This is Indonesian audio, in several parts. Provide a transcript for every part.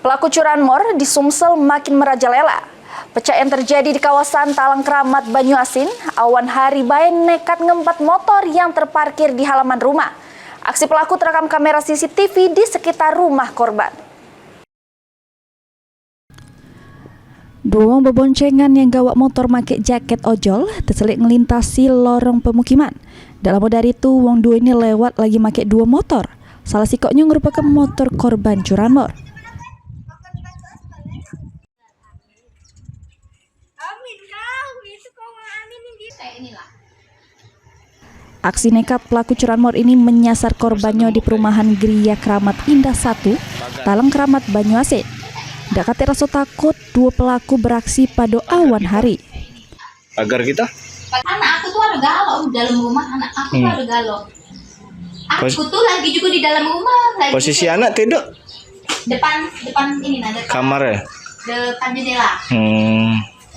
Pelaku curanmor di Sumsel makin merajalela. Pecah yang terjadi di kawasan Talang Kramat, Banyuasin, awan hari bayan nekat ngempat motor yang terparkir di halaman rumah. Aksi pelaku terekam kamera CCTV di sekitar rumah korban. Dua wong beboncengan yang gawak motor make jaket ojol terselit ngelintasi lorong pemukiman. Dalam dari itu, wong dua ini lewat lagi make dua motor. Salah sikoknya merupakan motor korban curanmor. Aksi nekat pelaku curanmor ini menyasar korbannya di perumahan Gria Kramat Indah 1, Talang Kramat, Banyuasin. Tidak kate rasa takut, dua pelaku beraksi pada awan hari. Agar kita? Anak aku tuh ada galau di dalam rumah, anak aku tuh ada galau. Aku tuh lagi juga di dalam rumah. Lagi posisi juga. Anak tidur? Depan ini nah, depan kamar ya? Depan jendela.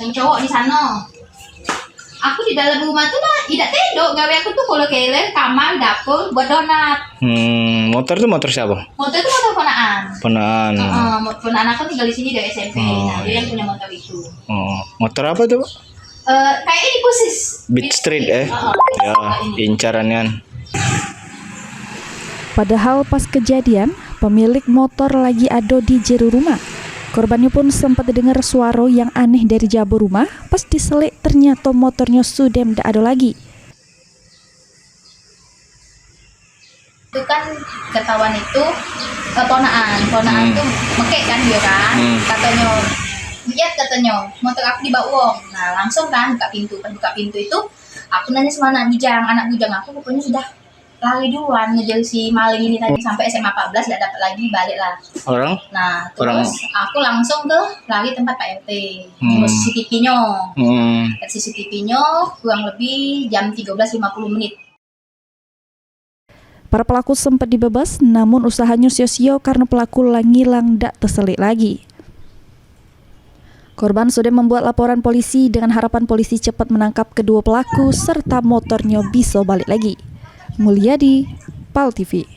Yang cowok di sana. Aku di dalam rumah tuh lah, tidak tidur. Gawe aku tuh kalau keler kamar, dapur, buat donat. Motor tuh motor siapa? Motor itu motor ponaan. Ponaan. Ponaan aku tinggal di sini dari SMP. Nah, dia yang punya motor itu. Motor apa tuh, Pak? Kayak ini khusus. Beat Street ya, incarannya. Padahal pas kejadian, pemilik motor lagi ada di jero rumah. Korbannya pun sempat dengar suara yang aneh dari jaba rumah. Pas diselik ternyata motornya sudah tidak ada lagi. Itu kan ketahuan itu ponaan tuh mekek kan dia kan. Katanya lihat katanya motor aku dibawa uang. Nah langsung kan buka pintu. Pas buka pintu itu aku nanya sama anak bujang aku pokoknya sudah lari duluan ngejar si maling ini tadi sampai SMA 14 tidak dapat lagi, balik lah Orang? Nah terus aku langsung ke lari tempat Pak RT CCTV-nya. CCTV-nya kurang lebih jam 13.50 menit. Para pelaku sempat dibebas, namun usahanya sia-sia karena pelaku ngilang dak terselit lagi. Korban sudah membuat laporan polisi dengan harapan polisi cepat menangkap kedua pelaku serta motornya bisa balik lagi. Mulyadi, PAL TV.